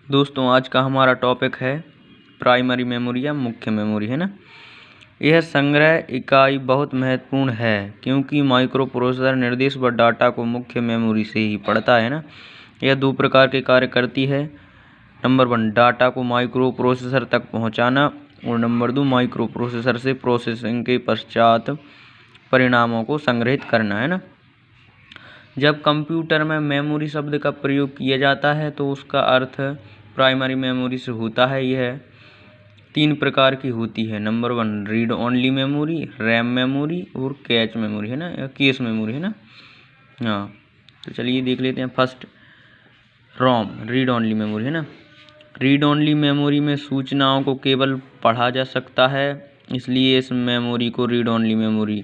दोस्तों आज का हमारा टॉपिक है प्राइमरी मेमोरी या मुख्य मेमोरी, है ना। यह संग्रह इकाई बहुत महत्वपूर्ण है क्योंकि माइक्रो प्रोसेसर निर्देश व डाटा को मुख्य मेमोरी से ही पढ़ता है ना। यह दो प्रकार के कार्य करती है। नंबर 1, डाटा को माइक्रो प्रोसेसर तक पहुंचाना, और नंबर 2, माइक्रो प्रोसेसर से प्रोसेसिंग के पश्चात परिणामों को संग्रहित करना, है ना। जब कंप्यूटर में मेमोरी शब्द का प्रयोग किया जाता है तो उसका अर्थ प्राइमरी मेमोरी से होता है। यह 3 प्रकार की होती है। Number 1, read only memory, RAM memory और कैच मेमोरी, है ना, या केस मेमोरी, है ना। हाँ, तो चलिए देख लेते हैं। फर्स्ट, रोम, रीड ओनली मेमोरी, है ना। रीड ओनली मेमोरी में सूचनाओं को केवल पढ़ा जा सकता है, इसलिए इस मेमोरी को रीड ओनली मेमोरी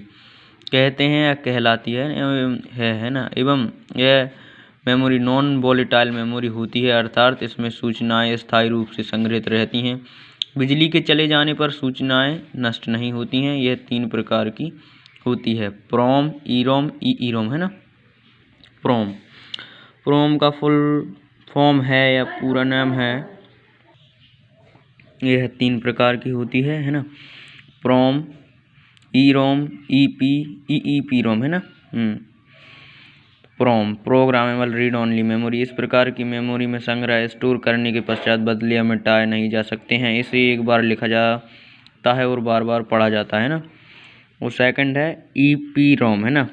कहते हैं या कहलाती है ना। एवं यह मेमोरी नॉन वोलेटाइल मेमोरी होती है, अर्थात इसमें सूचनाएं स्थायी रूप से संग्रहित रहती हैं। बिजली के चले जाने पर सूचनाएं नष्ट नहीं होती हैं। यह 3 प्रकार की होती है, प्रोम, ईरोम, ईईरोम, है ना। प्रोम का फुल फॉर्म है या पूरा नाम है, यह 3 प्रकार की होती है ना। प्रोम, ईरोम, ईईपीरोम, है ना। प्रोम, प्रोग्रामेबल रीड ओनली मेमोरी। इस प्रकार की मेमोरी में संग्रह स्टोर करने के पश्चात बदले या मिटाए नहीं जा सकते हैं। इसे एक बार लिखा जाता है और बार बार पढ़ा जाता है ना। और सेकंड है ईपीरोम, है ना,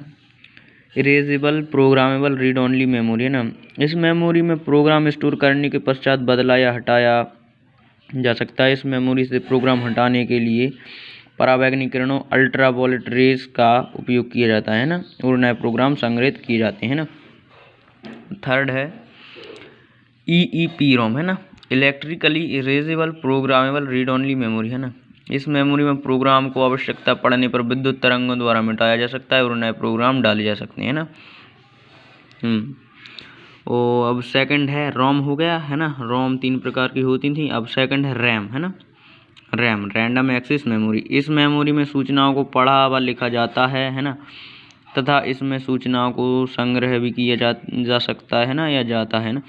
erasable programmable read only memory, है ना। इस मेमोरी में प्रोग्राम स्टोर करने के पश्चात बदला या हटाया जा सकता है। इस मेमोरी से प्रोग्राम हटाने के लिए परावैज्ञानिक किरणों अल्ट्रावायलेट रेज का उपयोग किया जाता है ना, और नए प्रोग्राम संग्रहित किए जाते हैं ना। थर्ड है ईईपीरोम, है ना, electrically erasable programmable read only memory, है ना। इस मेमोरी में प्रोग्राम को आवश्यकता पड़ने पर विद्युत तरंगों द्वारा मिटाया जा सकता है और नए प्रोग्राम डाले जा सकते हैं ना। और अब सेकंड है रोम, हो गया, है ना। रोम 3 प्रकार की होती थी। अब सेकंड है रैम, है ना। RAM, random access memory. इस मेमोरी में सूचनाओं को पढ़ा व लिखा जाता है ना, तथा इसमें सूचनाओं को संग्रह भी किया जा सकता है ना, या जाता है ना।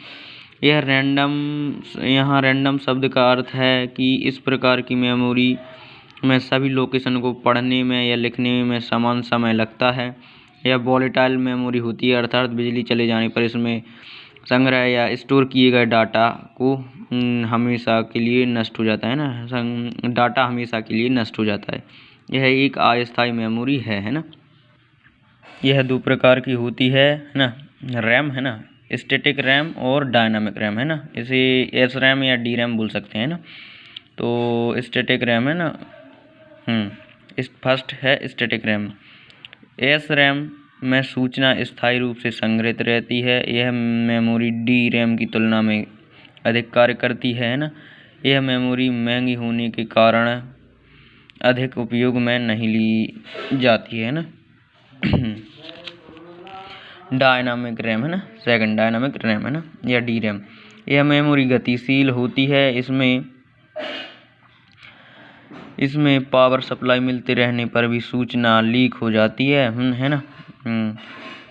यहाँ रैंडम शब्द का अर्थ है कि इस प्रकार की मेमोरी में सभी लोकेशन को पढ़ने में या लिखने में समान समय लगता है। यह वोलेटाइल मेमोरी होती है, अर्थात बिजली चले जाने पर इसमें संग्रह या स्टोर किए गए डाटा को हमेशा के लिए नष्ट हो जाता है ना। डाटा हमेशा के लिए नष्ट हो जाता है। यह एक अस्थायी मेमोरी है ना। यह 2 प्रकार की होती है ना, रैम, है ना, स्टैटिक रैम और डायनामिक रैम, है ना। इसे एस रैम या डी रैम बोल सकते हैं ना। तो स्टैटिक रैम, है ना, फर्स्ट है स्टैटिक रैम। एस रैम में सूचना स्थायी रूप से संग्रहित रहती है। यह मेमोरी डी रैम की तुलना में अधिक कार्य करती है ना। यह मेमोरी महंगी होने के कारण अधिक उपयोग में नहीं ली जाती है ना। डायनामिक रैम, है ना, सेकंड डायनामिक रैम, है ना, या डी रैम। यह मेमोरी गतिशील होती है। इसमें पावर सप्लाई मिलते रहने पर भी सूचना लीक हो जाती है ना,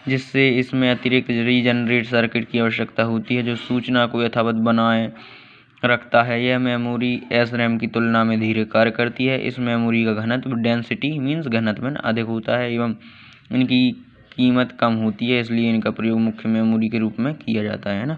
जिससे इसमें अतिरिक्त रीजनरेट सर्किट की आवश्यकता होती है जो सूचना को यथावत बनाए रखता है। यह मेमोरी एस रैम की तुलना में धीरे कार्य करती है। इस मेमोरी का घनत्व, डेंसिटी मीन्स घनत्व, में अधिक होता है एवं इनकी कीमत कम होती है, इसलिए इनका प्रयोग मुख्य मेमोरी के रूप में किया जाता है ना।